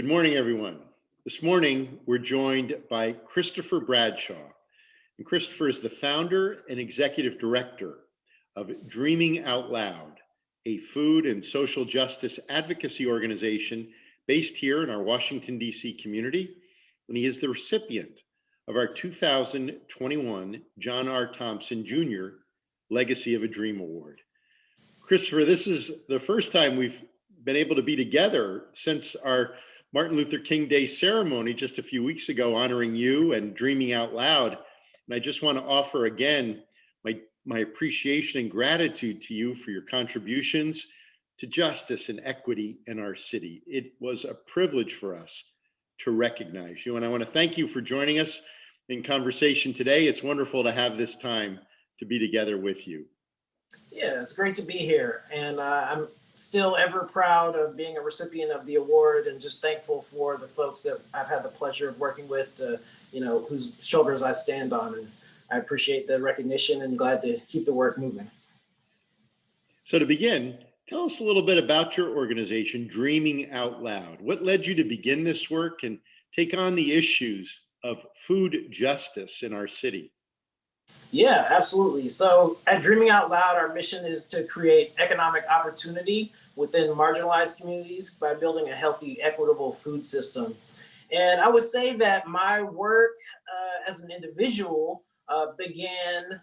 Good morning, everyone. This morning, we're joined by Christopher Bradshaw. And Christopher is the founder and executive director of Dreaming Out Loud, a food and social justice advocacy organization based here in our Washington, D.C. community. And he is the recipient of our 2021 John R. Thompson Jr. Legacy of a Dream Award. Christopher, this is the first time we've been able to be together since our Martin Luther King Day ceremony just a few weeks ago, honoring you and Dreaming Out Loud. And I just want to offer again my appreciation and gratitude to you for your contributions to justice and equity in our city. It was a privilege for us to recognize you. And I want to thank you for joining us in conversation today. It's wonderful to have this time to be together with you. Yeah, it's great to be here. And I'm still ever proud of being a recipient of the award and just thankful for the folks that I've had the pleasure of working with, whose shoulders I stand on. And I appreciate the recognition and glad to keep the work moving. So to begin, tell us a little bit about your organization, Dreaming Out Loud. What led you to begin this work and take on the issues of food justice in our city? Yeah, absolutely. So at Dreaming Out Loud, our mission is to create economic opportunity within marginalized communities by building a healthy, equitable food system. And I would say that my work as an individual began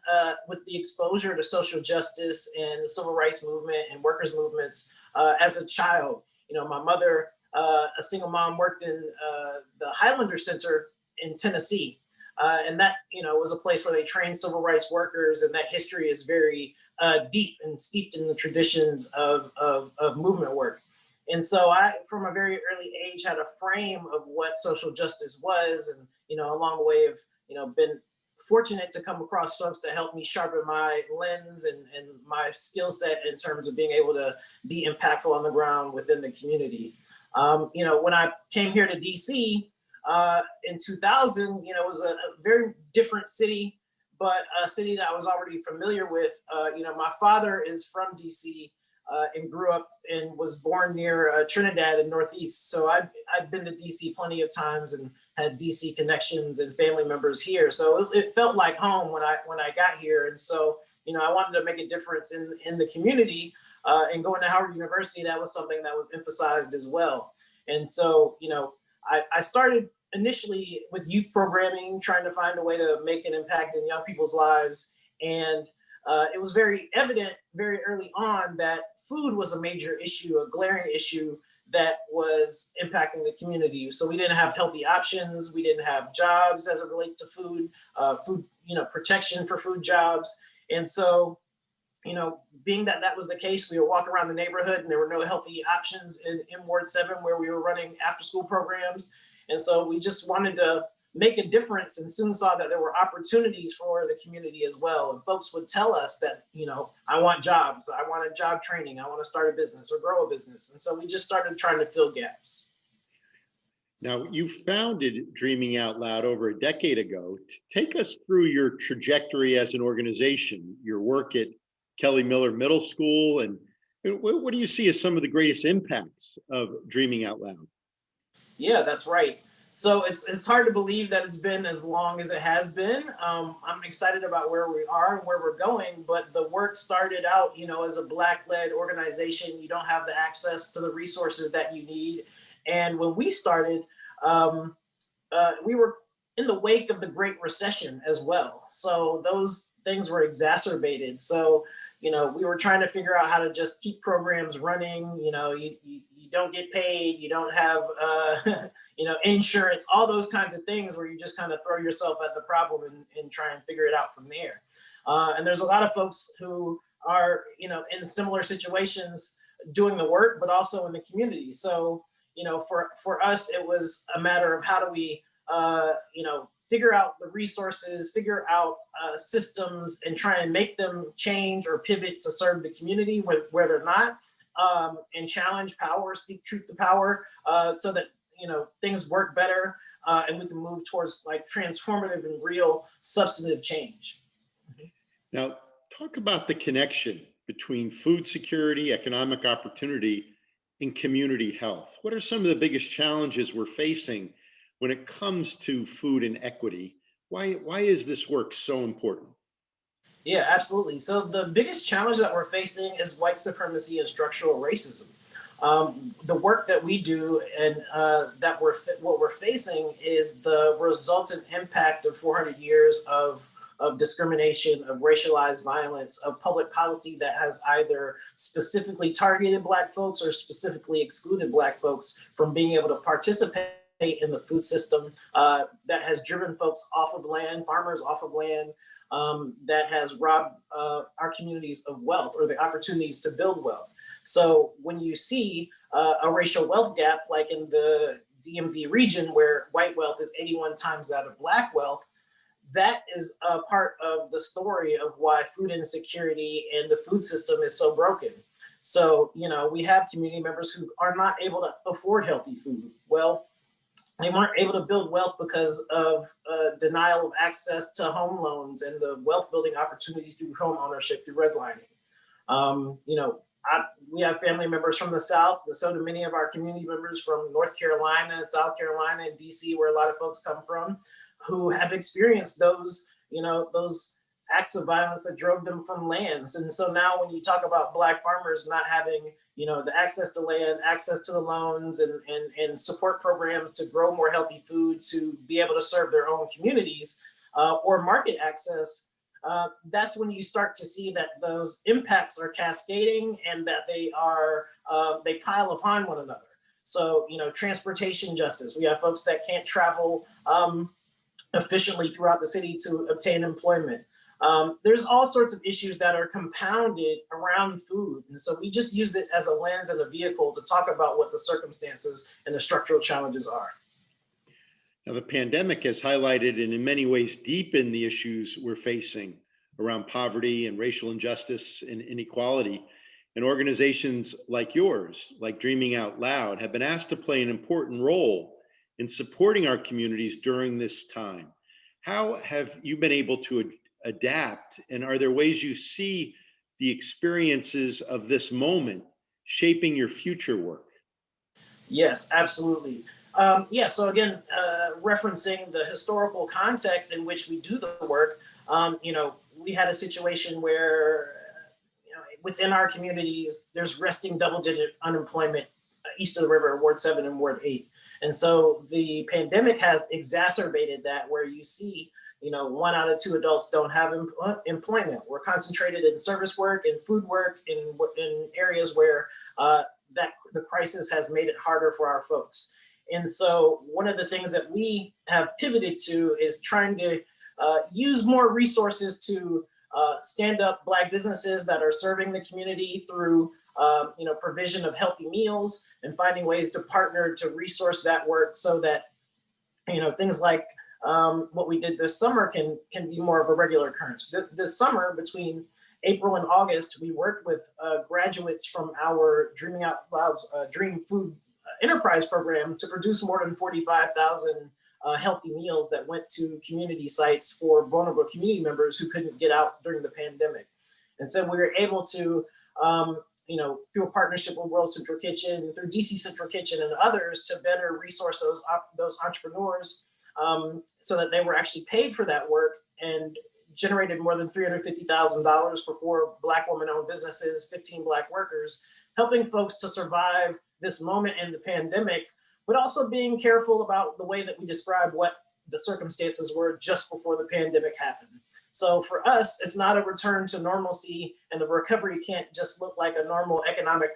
with the exposure to social justice and the civil rights movement and workers' movements as a child. You know, my mother, a single mom, worked in the Highlander Center in Tennessee. And that, was a place where they trained civil rights workers, and that history is very deep and steeped in the traditions of movement work. And so I, from a very early age, had a frame of what social justice was, and, along the way have, been fortunate to come across folks to help me sharpen my lens and my skill set in terms of being able to be impactful on the ground within the community. When I came here to DC, in 2000, it was a very different city, but a city that I was already familiar with. My father is from DC and grew up and was born near Trinidad in Northeast. So I've been to DC plenty of times and had DC connections and family members here. So it felt like home when I got here. And so, I wanted to make a difference in the community, and going to Howard University, that was something that was emphasized as well. And so, I started initially with youth programming, trying to find a way to make an impact in young people's lives. And it was very evident very early on that food was a major issue, a glaring issue that was impacting the community. So we didn't have healthy options. We didn't have jobs as it relates to food, protection for food jobs. And so, being that was the case, we would walk around the neighborhood and there were no healthy options in Ward 7 where we were running after school programs. And so we just wanted to make a difference and soon saw that there were opportunities for the community as well. And folks would tell us that, I want jobs, I want a job training, I want to start a business or grow a business. And so we just started trying to fill gaps. Now, you founded Dreaming Out Loud over a decade ago. Take us through your trajectory as an organization, your work at Kelly Miller Middle School, and what do you see as some of the greatest impacts of Dreaming Out Loud? Yeah, that's right. So it's hard to believe that it's been as long as it has been. I'm excited about where we are and where we're going, but the work started out, as a Black-led organization. You don't have the access to the resources that you need. And when we started, we were in the wake of the Great Recession as well. So those things were exacerbated. So, we were trying to figure out how to just keep programs running. You don't get paid, you don't have, insurance, all those kinds of things where you just kind of throw yourself at the problem and try and figure it out from there. And there's a lot of folks who are, in similar situations doing the work, but also in the community. So, for us, it was a matter of how do we, figure out the resources, figure out systems, and try and make them change or pivot to serve the community where they're not, and challenge power, speak truth to power, so that things work better, and we can move towards like transformative and real substantive change. Now, talk about the connection between food security, economic opportunity, in community health? What are some of the biggest challenges we're facing when it comes to food and equity? Why is this work so important? Yeah, absolutely. So the biggest challenge that we're facing is white supremacy and structural racism. The work that we do and what we're facing is the resultant impact of 400 years of discrimination, of racialized violence, of public policy that has either specifically targeted Black folks or specifically excluded Black folks from being able to participate in the food system, that has driven folks off of land, farmers off of land, that has robbed our communities of wealth or the opportunities to build wealth. So when you see a racial wealth gap, like in the DMV region, where white wealth is 81 times that of Black wealth, that is a part of the story of why food insecurity and the food system is so broken. So, we have community members who are not able to afford healthy food. Well, they weren't able to build wealth because of denial of access to home loans and the wealth building opportunities through home ownership, through redlining. We have family members from the South, and so do many of our community members from North Carolina, South Carolina, and DC, where a lot of folks come from, who have experienced those acts of violence that drove them from lands. And so now when you talk about Black farmers not having, the access to land, access to the loans and support programs to grow more healthy food, to be able to serve their own communities, or market access, that's when you start to see that those impacts are cascading and that they pile upon one another. So, transportation justice. We have folks that can't travel efficiently throughout the city to obtain employment. There's all sorts of issues that are compounded around food. And so we just use it as a lens and a vehicle to talk about what the circumstances and the structural challenges are. Now, the pandemic has highlighted and in many ways deepened the issues we're facing around poverty and racial injustice and inequality. And organizations like yours, like Dreaming Out Loud, have been asked to play an important role in supporting our communities during this time. How have you been able to adapt? And are there ways you see the experiences of this moment shaping your future work? Yes, absolutely. So again, referencing the historical context in which we do the work, we had a situation where, within our communities, there's resting double-digit unemployment east of the river, Ward 7 and Ward 8. And so the pandemic has exacerbated that, where you see, 1 out of 2 adults don't have employment. We're concentrated in service work and food work in areas where that the crisis has made it harder for our folks. And so one of the things that we have pivoted to is trying to use more resources to stand up Black businesses that are serving the community through provision of healthy meals, and finding ways to partner to resource that work so that things like what we did this summer can be more of a regular occurrence. This summer, between April and August, we worked with graduates from our Dreaming Out Loud's Dream Food Enterprise program to produce more than 45,000 healthy meals that went to community sites for vulnerable community members who couldn't get out during the pandemic. And so we were able to, through a partnership with World Central Kitchen, through DC Central Kitchen and others, to better resource those entrepreneurs so that they were actually paid for that work, and generated more than $350,000 for 4 Black woman-owned businesses, 15 Black workers, helping folks to survive this moment in the pandemic, but also being careful about the way that we describe what the circumstances were just before the pandemic happened. So for us, it's not a return to normalcy, and the recovery can't just look like a normal economic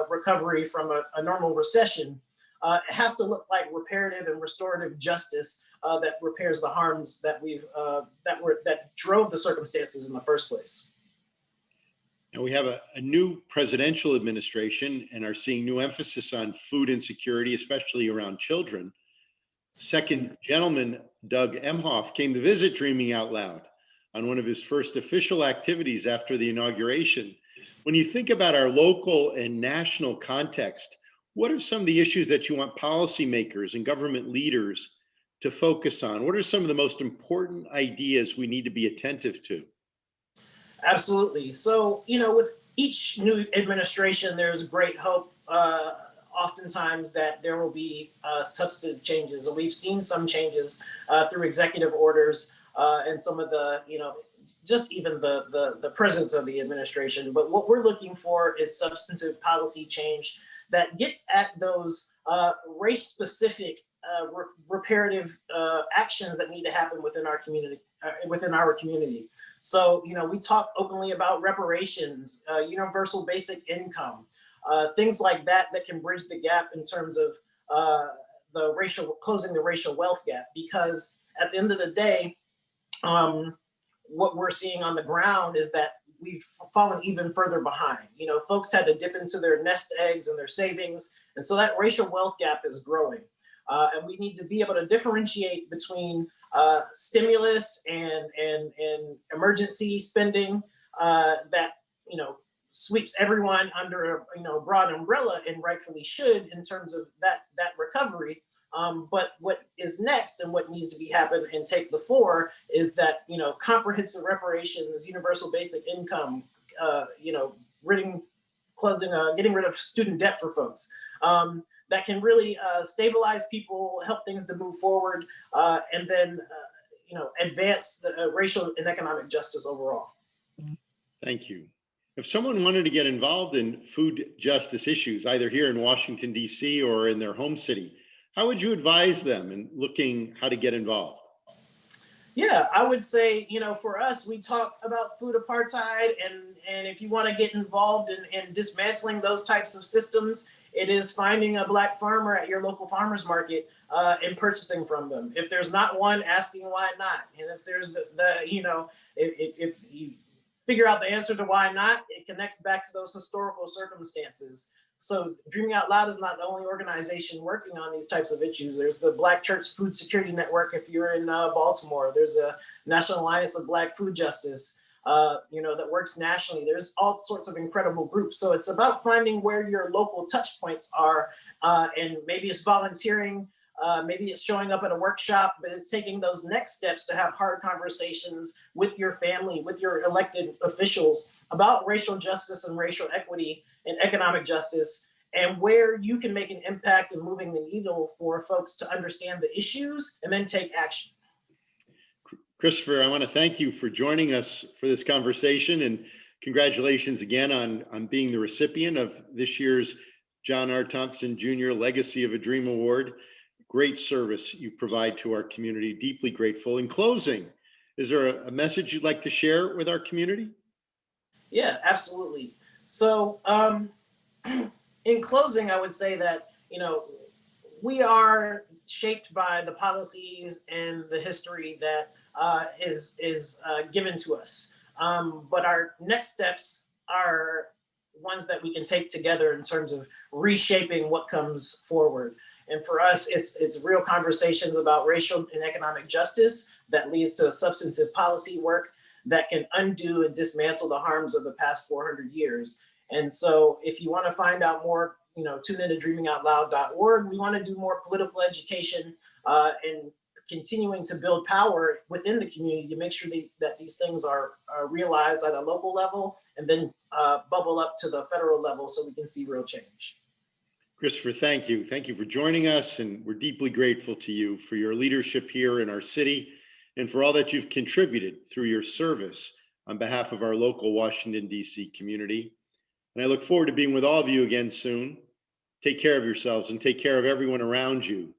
recovery from a normal recession. It has to look like reparative and restorative justice that repairs the harms that that drove the circumstances in the first place. Now we have a new presidential administration and are seeing new emphasis on food insecurity, especially around children. Second gentleman, Doug Emhoff, came to visit Dreaming Out Loud on one of his first official activities after the inauguration. When you think about our local and national context, what are some of the issues that you want policymakers and government leaders to focus on? What are some of the most important ideas we need to be attentive to? Absolutely. So, with each new administration, there's great hope oftentimes that there will be substantive changes. And we've seen some changes through executive orders and some of the, just even the presence of the administration. But what we're looking for is substantive policy change that gets at those race-specific reparative actions that need to happen within our community. So, we talk openly about reparations, universal basic income, things like that can bridge the gap in terms of closing the racial wealth gap. Because at the end of the day, what we're seeing on the ground is that we've fallen even further behind. Folks had to dip into their nest eggs and their savings. And so that racial wealth gap is growing. And we need to be able to differentiate between stimulus and emergency spending that, sweeps everyone under a broad umbrella, and rightfully should, in terms of that recovery. But what is next and what needs to be happen and take the fore is that, comprehensive reparations, universal basic income, getting rid of student debt for folks. That can really stabilize people, help things to move forward, and then advance the racial and economic justice overall. Thank you. If someone wanted to get involved in food justice issues, either here in Washington, D.C. or in their home city, how would you advise them in looking how to get involved? Yeah, I would say, for us, we talk about food apartheid, and if you want to get involved in dismantling those types of systems, it is finding a Black farmer at your local farmer's market and purchasing from them. If there's not one, asking why not. And if there's if you figure out the answer to why not, it connects back to those historical circumstances. So Dreaming Out Loud is not the only organization working on these types of issues. There's the Black Church Food Security Network if you're in Baltimore. There's a National Alliance of Black Food Justice, that works nationally. There's all sorts of incredible groups. So it's about finding where your local touch points are, and maybe it's volunteering, maybe it's showing up at a workshop, but it's taking those next steps to have hard conversations with your family, with your elected officials about racial justice and racial equity and economic justice, and where you can make an impact in moving the needle for folks to understand the issues and then take action. Christopher, I want to thank you for joining us for this conversation, and congratulations again on being the recipient of this year's John R. Thompson Jr. Legacy of a Dream Award. Great service you provide to our community. Deeply grateful. In closing, is there a message you'd like to share with our community? Yeah, absolutely. So in closing, I would say that, we are shaped by the policies and the history that is given to us. But our next steps are ones that we can take together in terms of reshaping what comes forward. And for us, it's real conversations about racial and economic justice that leads to substantive policy work that can undo and dismantle the harms of the past 400 years. And so if you want to find out more, tune into dreamingoutloud.org. We want to do more political education and continuing to build power within the community to make sure that these things are realized at a local level and then bubble up to the federal level so we can see real change. Christopher, thank you. Thank you for joining us, and we're deeply grateful to you for your leadership here in our city and for all that you've contributed through your service on behalf of our local Washington, D.C. community. And I look forward to being with all of you again soon. Take care of yourselves and take care of everyone around you.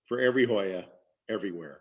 For every Hoya, everywhere.